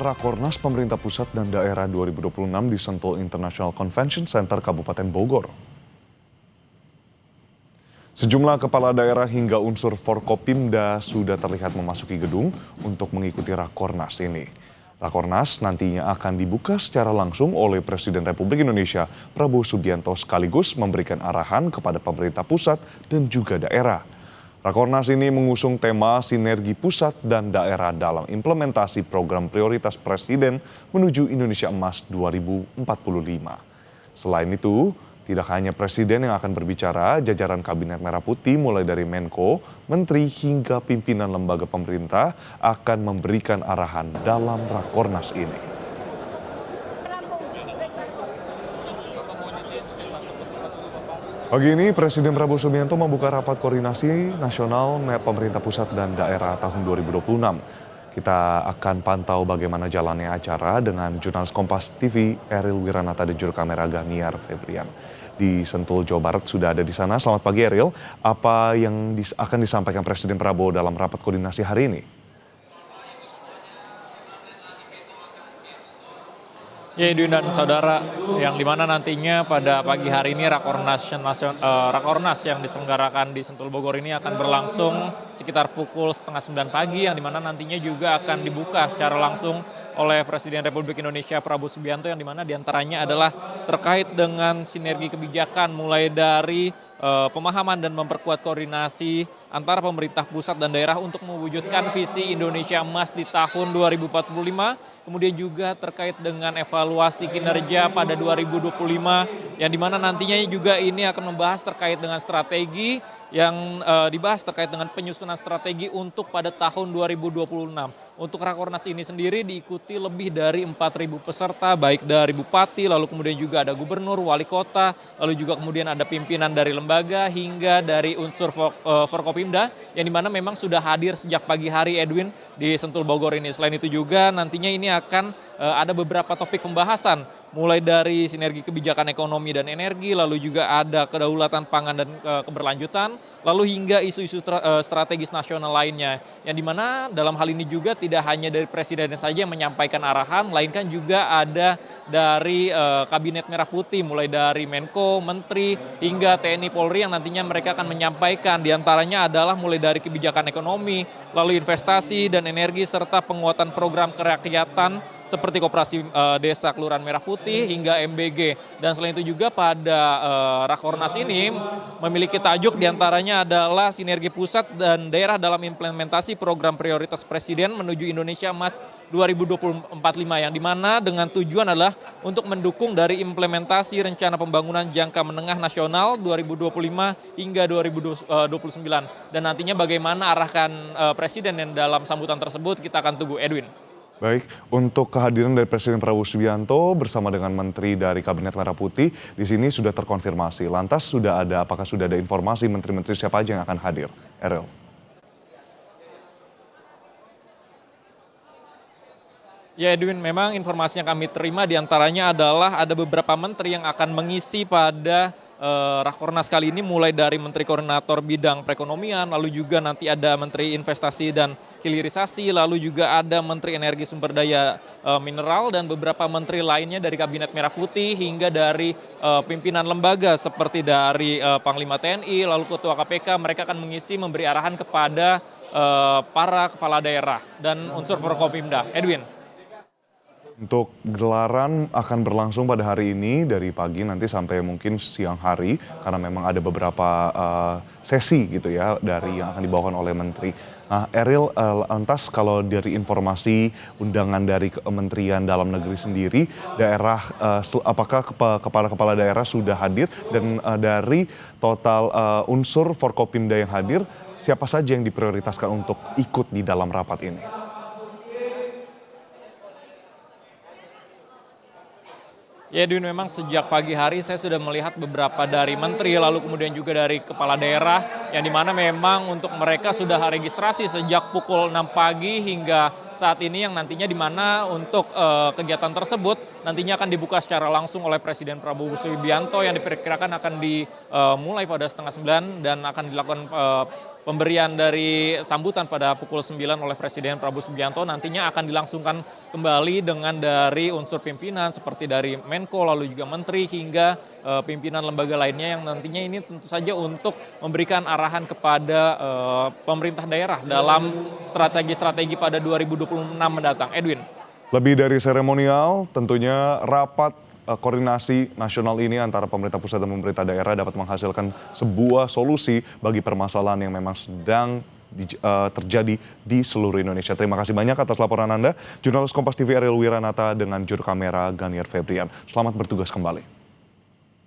Rakornas pemerintah pusat dan daerah 2026 di Sentul International Convention Center Kabupaten Bogor. Sejumlah kepala daerah hingga unsur Forkopimda sudah terlihat memasuki gedung untuk mengikuti Rakornas ini. Rakornas nantinya akan dibuka secara langsung oleh Presiden Republik Indonesia Prabowo Subianto sekaligus memberikan arahan kepada pemerintah pusat dan juga daerah. Rakornas ini mengusung tema sinergi pusat dan daerah dalam implementasi program prioritas Presiden menuju Indonesia Emas 2045. Selain itu, tidak hanya Presiden yang akan berbicara, jajaran Kabinet Merah Putih mulai dari Menko, Menteri hingga pimpinan lembaga pemerintah akan memberikan arahan dalam Rakornas ini. Pagi ini Presiden Prabowo Subianto membuka rapat koordinasi nasional pemerintah pusat dan daerah tahun 2026. Kita akan pantau bagaimana jalannya acara dengan jurnalis Kompas TV Eril Wiranata dan juru kamera Ganiar Febrian. Di Sentul, Jawa Barat sudah ada di sana. Selamat pagi Eril, apa yang akan disampaikan Presiden Prabowo dalam rapat koordinasi hari ini? Ya, Edwin dan saudara, yang dimana nantinya pada pagi hari ini Rakornas yang diselenggarakan di Sentul Bogor ini akan berlangsung sekitar pukul 8:30 pagi, yang dimana nantinya juga akan dibuka secara langsung oleh Presiden Republik Indonesia Prabowo Subianto, yang dimana diantaranya adalah terkait dengan sinergi kebijakan mulai dari pemahaman dan memperkuat koordinasi antara pemerintah pusat dan daerah untuk mewujudkan visi Indonesia Emas di tahun 2045, kemudian juga terkait dengan evaluasi kinerja pada 2025, yang dimana nantinya juga ini akan membahas terkait dengan strategi yang dibahas terkait dengan penyusunan strategi untuk pada tahun 2026. Untuk Rakornas ini sendiri diikuti lebih dari 4.000 peserta, baik dari bupati, lalu kemudian juga ada gubernur, wali kota, lalu juga kemudian ada pimpinan dari lembaga hingga dari unsur Forkopimda, yang dimana memang sudah hadir sejak pagi hari, Edwin, di Sentul Bogor ini. Selain itu juga nantinya ini akan ada beberapa topik pembahasan, mulai dari sinergi kebijakan ekonomi dan energi, lalu juga ada kedaulatan pangan dan keberlanjutan, lalu hingga isu-isu strategis nasional lainnya. Yang dimana dalam hal ini juga tidak hanya dari Presiden saja yang menyampaikan arahan, melainkan juga ada dari Kabinet Merah Putih, mulai dari Menko, Menteri, hingga TNI Polri, yang nantinya mereka akan menyampaikan. Diantaranya adalah mulai dari kebijakan ekonomi, lalu investasi dan energi, serta penguatan program kerakyatan seperti Koperasi Desa Kelurahan Merah Putih hingga MBG. Dan selain itu juga pada Rakornas ini memiliki tajuk diantaranya adalah sinergi pusat dan daerah dalam implementasi program prioritas Presiden menuju Indonesia Emas 2045, yang dimana dengan tujuan adalah untuk mendukung dari implementasi rencana pembangunan jangka menengah nasional 2025 hingga 2029. Dan nantinya bagaimana arahkan Presiden yang dalam sambutan tersebut kita akan tunggu, Edwin. Baik, untuk kehadiran dari Presiden Prabowo Subianto bersama dengan Menteri dari Kabinet Merah Putih di sini sudah terkonfirmasi. Lantas apakah sudah ada informasi menteri-menteri siapa aja yang akan hadir? Eril. Ya, Edwin, memang informasi yang kami terima diantaranya adalah ada beberapa menteri yang akan mengisi pada Rakornas kali ini, mulai dari Menteri Koordinator Bidang Perekonomian, lalu juga nanti ada Menteri Investasi dan Hilirisasi, lalu juga ada Menteri Energi Sumber Daya Mineral, dan beberapa menteri lainnya dari Kabinet Merah Putih hingga dari pimpinan lembaga seperti dari Panglima TNI, lalu Ketua KPK. Mereka akan mengisi, memberi arahan kepada para kepala daerah dan unsur Forkopimda. Edwin. Untuk gelaran akan berlangsung pada hari ini dari pagi nanti sampai mungkin siang hari, karena memang ada beberapa sesi gitu ya dari yang akan dibawakan oleh menteri. Nah, Eril, lantas kalau dari informasi undangan dari Kementerian Dalam Negeri sendiri, daerah apakah kepala-kepala daerah sudah hadir, dan dari total unsur Forkopimda yang hadir, siapa saja yang diprioritaskan untuk ikut di dalam rapat ini? Ya, Edwin, memang sejak pagi hari saya sudah melihat beberapa dari menteri, lalu kemudian juga dari kepala daerah, yang dimana memang untuk mereka sudah registrasi sejak pukul 6 pagi hingga saat ini, yang nantinya dimana untuk kegiatan tersebut nantinya akan dibuka secara langsung oleh Presiden Prabowo Subianto, yang diperkirakan akan dimulai pada 8:30 dan akan dilakukan pemberian dari sambutan pada pukul 9 oleh Presiden Prabowo Subianto nantinya akan dilangsungkan kembali dengan dari unsur pimpinan seperti dari Menko, lalu juga Menteri, hingga pimpinan lembaga lainnya yang nantinya ini tentu saja untuk memberikan arahan kepada pemerintah daerah dalam strategi-strategi pada 2026 mendatang. Edwin. Lebih dari seremonial, tentunya rapat koordinasi nasional ini antara pemerintah pusat dan pemerintah daerah dapat menghasilkan sebuah solusi bagi permasalahan yang memang sedang terjadi di seluruh Indonesia. Terima kasih banyak atas laporan Anda. Jurnalis Kompas TV Ariel Wiranata dengan juru kamera Ganier Febrian. Selamat bertugas kembali.